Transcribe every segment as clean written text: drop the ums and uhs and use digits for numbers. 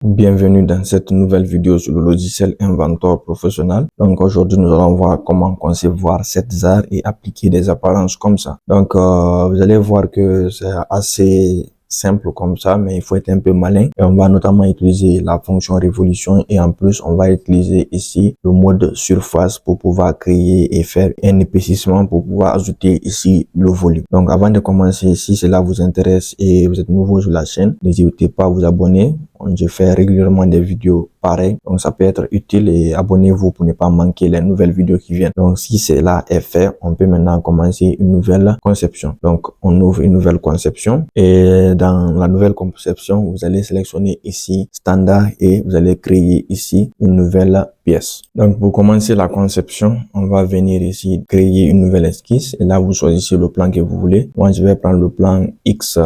Bienvenue dans cette nouvelle vidéo sur le logiciel Inventor Professionnel. Donc aujourd'hui, nous allons voir comment concevoir cet art et appliquer des apparences comme ça. Donc vous allez voir que c'est assez simple comme ça, mais il faut être un peu malin. Et on va notamment utiliser la fonction révolution et en plus, on va utiliser ici le mode surface pour pouvoir créer et faire un épaississement pour pouvoir ajouter ici le volume. Donc avant de commencer, si cela vous intéresse et vous êtes nouveau sur la chaîne, n'hésitez pas à vous abonner. Je fais régulièrement des vidéos pareilles, donc ça peut être utile et abonnez-vous pour ne pas manquer les nouvelles vidéos qui viennent. Donc si cela est fait, on peut maintenant commencer une nouvelle conception. Donc on ouvre une nouvelle conception et dans la nouvelle conception, vous allez sélectionner ici standard et vous allez créer ici une nouvelle pièce. Donc pour commencer la conception, on va venir ici créer une nouvelle esquisse et là vous choisissez le plan que vous voulez. Moi je vais prendre le plan XY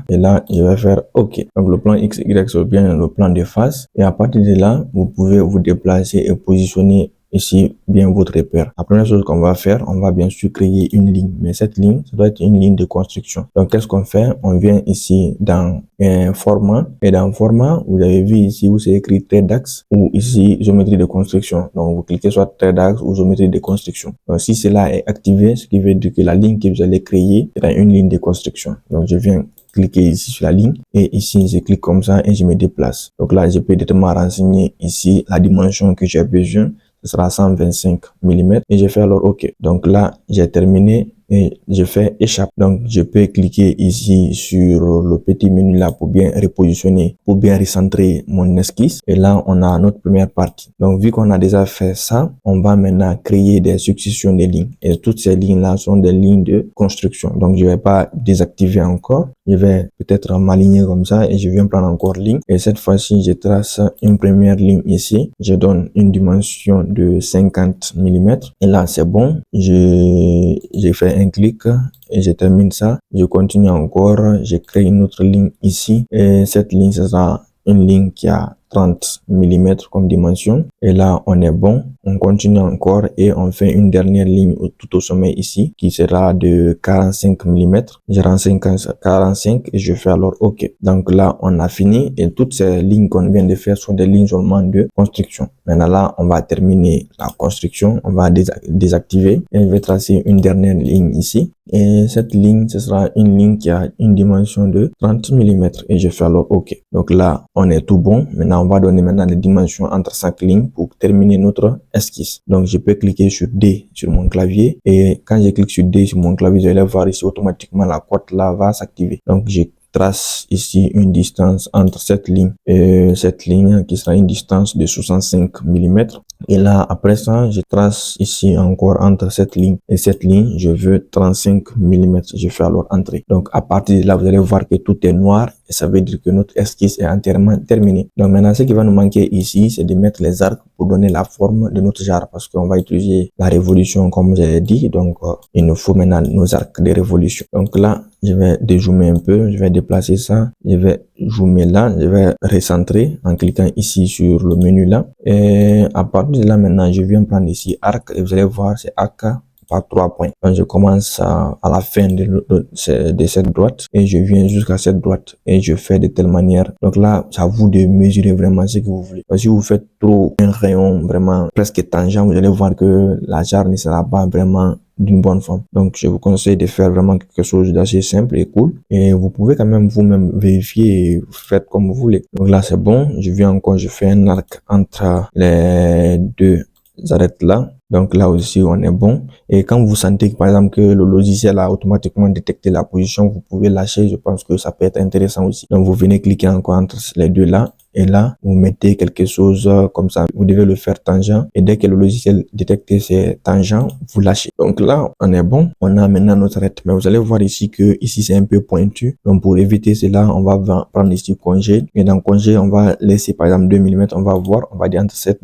et là je vais faire OK. Donc le plan XY c'est bien le plan de face et à partir de là vous pouvez vous déplacer et positionner ici bien votre repère. La première chose qu'on va faire, on va bien sûr créer une ligne, mais cette ligne, ça doit être une ligne de construction. Donc qu'est-ce qu'on fait? On vient ici dans un format et dans format, vous avez vu ici où c'est écrit trait d'axe ou ici géométrie de construction. Donc vous cliquez sur trait d'axe ou géométrie de construction. Donc si cela est activé, ce qui veut dire que la ligne que vous allez créer est une ligne de construction. Donc je viens cliquer ici sur la ligne et ici je clique comme ça et je me déplace. Donc là je peux directement renseigner ici la dimension que j'ai besoin. Ce sera 125 mm et je fais alors OK. Donc là, j'ai terminé et je fais échappe. Donc je peux cliquer ici sur le petit menu là pour bien repositionner, pour bien recentrer mon esquisse. Et là, on a notre première partie. Donc vu qu'on a déjà fait ça, on va maintenant créer des successions de lignes. Et toutes ces lignes là sont des lignes de construction. Donc je vais pas désactiver encore. Je vais peut-être m'aligner comme ça et je viens prendre encore ligne. Et cette fois-ci, je trace une première ligne ici. Je donne une dimension de 50 mm. Et là, c'est bon. J'ai fait un clic et je termine ça. Je continue encore. Je crée une autre ligne ici. Et cette ligne, ce sera une ligne qui a 30 mm comme dimension. Et là, on est bon. On continue encore et on fait une dernière ligne tout au sommet ici qui sera de 45 mm. Je renseigne 45 et je fais alors OK. Donc là, on a fini et toutes ces lignes qu'on vient de faire sont des lignes seulement de construction. Maintenant là, on va terminer la construction. On va désactiver et je vais tracer une dernière ligne ici. Et cette ligne, ce sera une ligne qui a une dimension de 30 mm et je fais alors OK. Donc là, on est tout bon. Maintenant, on va donner maintenant les dimensions entre chaque ligne pour terminer notre esquisse. Donc, je peux cliquer sur D sur mon clavier et quand je clique sur D sur mon clavier, vous allez voir ici automatiquement la cote là va s'activer. Donc, je trace ici une distance entre cette ligne et cette ligne qui sera une distance de 65 mm. Et là, après ça, je trace ici encore entre cette ligne et cette ligne, je veux 35 mm. Je fais alors entrer. Donc, à partir de là, vous allez voir que tout est noir et ça veut dire que notre esquisse est entièrement terminée. Donc, maintenant, ce qui va nous manquer ici, c'est de mettre les arcs pour donner la forme de notre jarre parce qu'on va utiliser la révolution comme j'ai dit. Donc, il nous faut maintenant nos arcs de révolution. Donc là, je vais dézoomer un peu, je vais déplacer ça, je vais zoomer là, je vais recentrer en cliquant ici sur le menu là. Et à partir de là, maintenant, je viens prendre ici arc et vous allez voir, c'est arc par 3 points. Donc, je commence à la fin de cette droite et je viens jusqu'à cette droite et je fais de telle manière. Donc là, c'est à vous de mesurer vraiment ce que vous voulez. Parce que si vous faites trop un rayon vraiment presque tangent, vous allez voir que la jarre ne sera pas vraiment d'une bonne forme. Donc, je vous conseille de faire vraiment quelque chose d'assez simple et cool. Et vous pouvez quand même vous-même vérifier et vous faites comme vous voulez. Donc là, c'est bon. Je viens encore, je fais un arc entre les deux arêtes là. Donc là aussi, on est bon. Et quand vous sentez, par exemple, que le logiciel a automatiquement détecté la position, vous pouvez lâcher. Je pense que ça peut être intéressant aussi. Donc, vous venez cliquer encore entre les deux là. Et là, vous mettez quelque chose comme ça. Vous devez le faire tangent. Et dès que le logiciel détecte ces tangents, vous lâchez. Donc là, on est bon. On a maintenant notre arête. Mais vous allez voir ici que ici, c'est un peu pointu. Donc pour éviter cela, on va prendre ici congé. Et dans congé, on va laisser par exemple 2 mm. On va voir, on va dire entre cet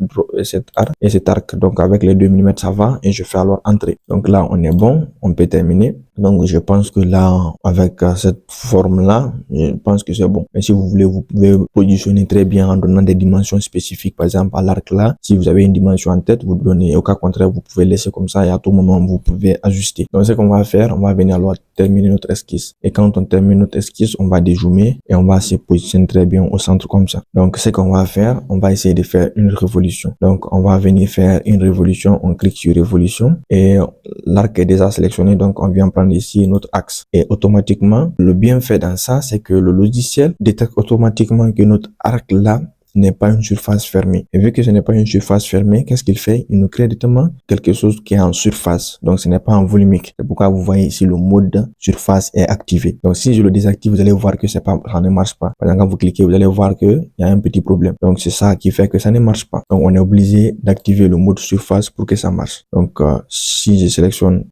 arc et cet arc. Donc avec les 2 mm, ça va. Et je fais alors entrer. Donc là, on est bon. On peut terminer. Donc je pense que là, avec cette forme-là, je pense que c'est bon. Mais si vous voulez, vous pouvez positionner très bien en donnant des dimensions spécifiques. Par exemple, à l'arc là, si vous avez une dimension en tête, vous donnez. Au cas contraire, vous pouvez laisser comme ça et à tout moment, vous pouvez ajuster. Donc ce qu'on va faire, on va venir alors terminer notre esquisse. Et quand on termine notre esquisse, on va dézoomer et on va se positionner très bien au centre comme ça. Donc, ce qu'on va faire, on va essayer de faire une révolution. Donc, on va venir faire une révolution. On clique sur révolution et l'arc est déjà sélectionné. Donc, on vient prendre ici notre axe. Et automatiquement, le bienfait dans ça, c'est que le logiciel détecte automatiquement que notre arc là n'est pas une surface fermée. Et vu que ce n'est pas une surface fermée, qu'est-ce qu'il fait? Il nous crée directement quelque chose qui est en surface. Donc, ce n'est pas en volumique. C'est pourquoi vous voyez ici le mode surface est activé. Donc, si je le désactive, vous allez voir que ça ne marche pas. Par exemple, quand vous cliquez, vous allez voir qu'il y a un petit problème. Donc, c'est ça qui fait que ça ne marche pas. Donc, on est obligé d'activer le mode surface pour que ça marche. Donc, si je sélectionne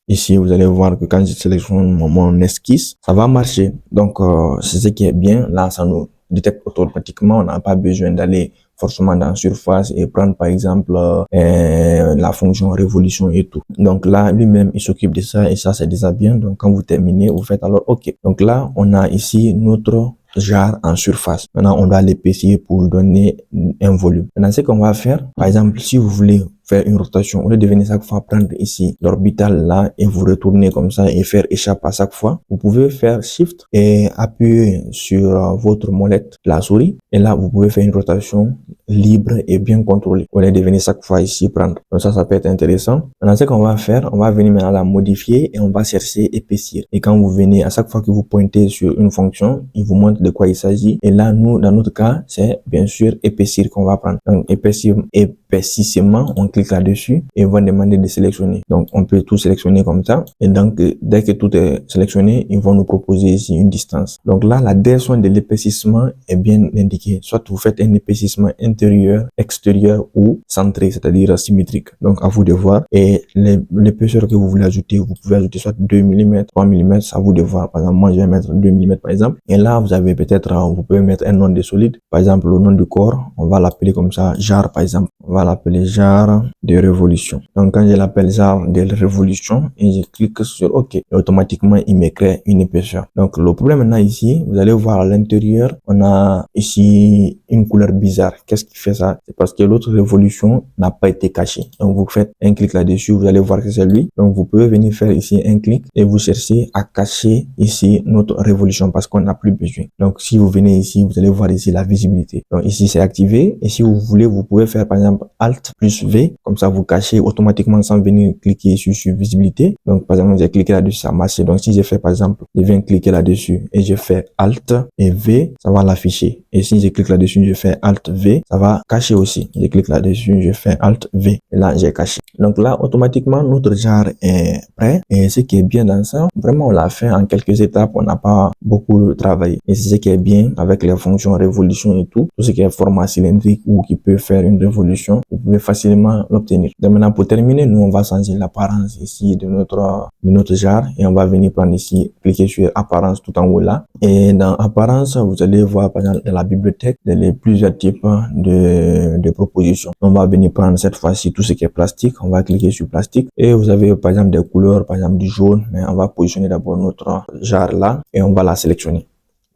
ici, vous allez voir que quand je sélectionne mon esquisse, ça va marcher. Donc, c'est ce qui est bien. Là, ça nous détecte automatiquement. On n'a pas besoin d'aller forcément dans surface et prendre par exemple la fonction révolution et tout. Donc là, lui-même, il s'occupe de ça et ça, c'est déjà bien. Donc, quand vous terminez, vous faites alors OK. Donc là, on a ici notre jarre en surface. Maintenant, on doit l'épaissir pour donner un volume. Maintenant, ce qu'on va faire, par exemple, si vous voulez faire une rotation, au lieu de venir chaque fois prendre ici l'orbital là et vous retourner comme ça et faire échappe à chaque fois, vous pouvez faire Shift et appuyer sur votre molette, la souris, et là, vous pouvez faire une rotation libre et bien contrôlée. Au lieu de venir chaque fois ici prendre. Donc ça peut être intéressant. Maintenant, ce qu'on va faire, on va venir maintenant la modifier et on va chercher épaissir. Et quand vous venez, à chaque fois que vous pointez sur une fonction, il vous montre de quoi il s'agit. Et là, nous, dans notre cas, c'est bien sûr épaissir qu'on va prendre. Donc, épaississement, on clique là-dessus et on va demander de sélectionner. Donc, on peut tout sélectionner comme ça. Et donc, dès que tout est sélectionné, ils vont nous proposer ici une distance. Donc là, la direction de l'épaississement est bien indiquée. Soit vous faites un épaississement intérieur, extérieur ou centré, c'est-à-dire symétrique. Donc, à vous de voir. Et l'épaisseur que vous voulez ajouter, vous pouvez ajouter soit 2 mm, 3 mm, c'est à vous de voir. Par exemple, moi, je vais mettre 2 mm par exemple. Et là, vous avez peut-être, vous pouvez mettre un nom de solide. Par exemple, le nom du corps, on va l'appeler comme ça, jarre par exemple. On va l'appeler jarre de révolution. Donc, quand je l'appelle jarre de révolution et je clique sur OK, et automatiquement, il me crée une épaisseur. Donc, le problème maintenant ici, vous allez voir à l'intérieur, on a ici une couleur bizarre. Qu'est-ce qui fait ça? C'est parce que l'autre révolution n'a pas été cachée. Donc, vous faites un clic là-dessus, vous allez voir que c'est lui. Donc, vous pouvez venir faire ici un clic et vous cherchez à cacher ici notre révolution parce qu'on n'a plus besoin. Donc, si vous venez ici, vous allez voir ici la visibilité. Donc, ici, c'est activé. Et si vous voulez, vous pouvez faire par exemple Alt plus V. Comme ça, vous cachez automatiquement sans venir cliquer sur visibilité. Donc, par exemple, j'ai cliqué là-dessus, ça marche. Donc, si je fais par exemple, je viens cliquer là-dessus et je fais Alt et V, ça va l'afficher. Et si je clique là-dessus, je fais Alt V, ça va cacher aussi. Je clique là-dessus, je fais Alt V. Et là, j'ai caché. Donc là, automatiquement, notre jarre est prêt. Et ce qui est bien dans ça, vraiment, on l'a fait en quelques étapes. On n'a pas beaucoup travaillé. Et c'est ce qui est bien avec les fonctions révolution et tout. Tout ce qui est format cylindrique ou qui peut faire une révolution, vous pouvez facilement l'obtenir. Donc maintenant, pour terminer, nous, on va changer l'apparence ici de notre jarre. Et on va venir prendre ici, cliquer sur apparence tout en haut là. Et dans apparence, vous allez voir, par exemple, dans la bibliothèque, les plusieurs types de propositions. On va venir prendre cette fois-ci tout ce qui est plastique. On va cliquer sur plastique et vous avez par exemple des couleurs, par exemple du jaune, mais on va positionner d'abord notre jarre là et on va la sélectionner.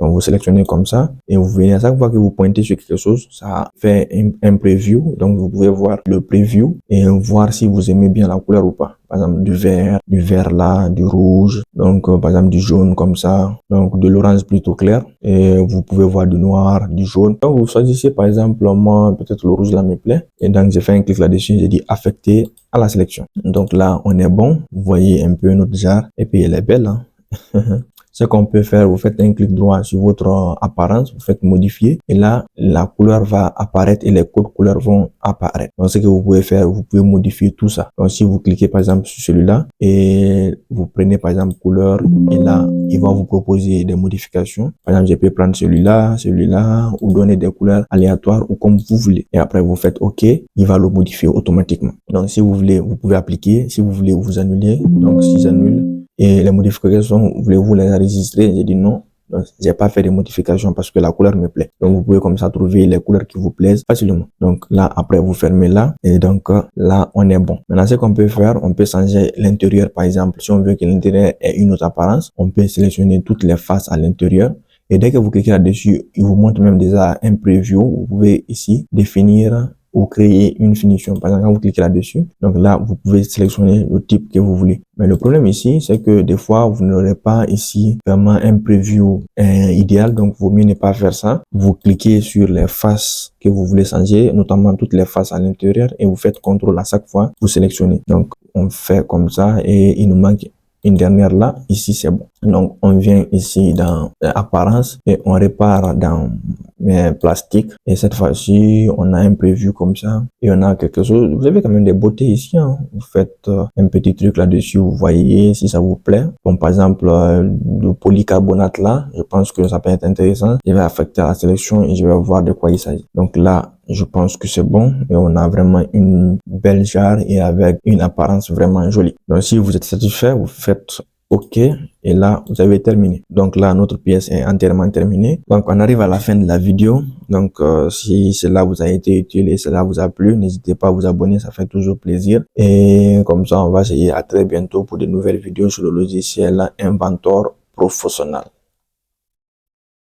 Donc, vous sélectionnez comme ça et vous venez à chaque fois que vous pointez sur quelque chose, ça fait un preview. Donc, vous pouvez voir le preview et voir si vous aimez bien la couleur ou pas. Par exemple, du vert là, du rouge. Donc, par exemple, du jaune comme ça. Donc, de l'orange plutôt clair. Et vous pouvez voir du noir, du jaune. Donc, vous choisissez par exemple, moi, peut-être le rouge là me plaît. Et donc, j'ai fait un clic là-dessus. J'ai dit affecter à la sélection. Donc là, on est bon. Vous voyez un peu notre jarre. Et puis, elle est belle, hein. Ce qu'on peut faire, vous faites un clic droit sur votre apparence, vous faites modifier et là, la couleur va apparaître et les codes couleurs vont apparaître. Donc, ce que vous pouvez faire, vous pouvez modifier tout ça. Donc, si vous cliquez par exemple sur celui-là et vous prenez par exemple couleur et là, il va vous proposer des modifications. Par exemple, je peux prendre celui-là ou donner des couleurs aléatoires ou comme vous voulez. Et après, vous faites OK, il va le modifier automatiquement. Donc, si vous voulez, vous pouvez appliquer. Si vous voulez, vous annulez. Donc, si j'annule, et les modifications, voulez-vous les enregistrer? J'ai dit non. Donc, j'ai pas fait de modifications parce que la couleur me plaît. Donc, vous pouvez comme ça trouver les couleurs qui vous plaisent facilement. Donc, là, après, vous fermez là. Et donc, là, on est bon. Maintenant, ce qu'on peut faire, on peut changer l'intérieur. Par exemple, si on veut que l'intérieur ait une autre apparence, on peut sélectionner toutes les faces à l'intérieur. Et dès que vous cliquez là-dessus, il vous montre même déjà un preview. Vous pouvez ici définir ou créer une finition. Par exemple, quand vous cliquez là-dessus, donc là, vous pouvez sélectionner le type que vous voulez. Mais le problème ici, c'est que des fois, vous n'aurez pas ici vraiment un preview idéal, donc vaut mieux ne pas faire ça. Vous cliquez sur les faces que vous voulez changer, notamment toutes les faces à l'intérieur, et vous faites CTRL à chaque fois, vous sélectionnez. Donc, on fait comme ça et il nous manque une dernière là. Ici, c'est bon. Donc, on vient ici dans apparence et on répare dans plastique. Et cette fois-ci, on a un preview comme ça et on a quelque chose. Vous avez quand même des beautés ici, hein. Vous faites un petit truc là-dessus, vous voyez si ça vous plaît. Comme par exemple, le polycarbonate là, je pense que ça peut être intéressant. Je vais affecter la sélection et je vais voir de quoi il s'agit. Donc là, je pense que c'est bon et on a vraiment une belle jarre et avec une apparence vraiment jolie. Donc, si vous êtes satisfait, vous faites OK et là, vous avez terminé. Donc là, notre pièce est entièrement terminée. Donc, on arrive à la fin de la vidéo. Donc, si cela vous a été utile et cela vous a plu, n'hésitez pas à vous abonner, ça fait toujours plaisir. Et comme ça, on va se dire à très bientôt pour de nouvelles vidéos sur le logiciel Inventor Professionnel.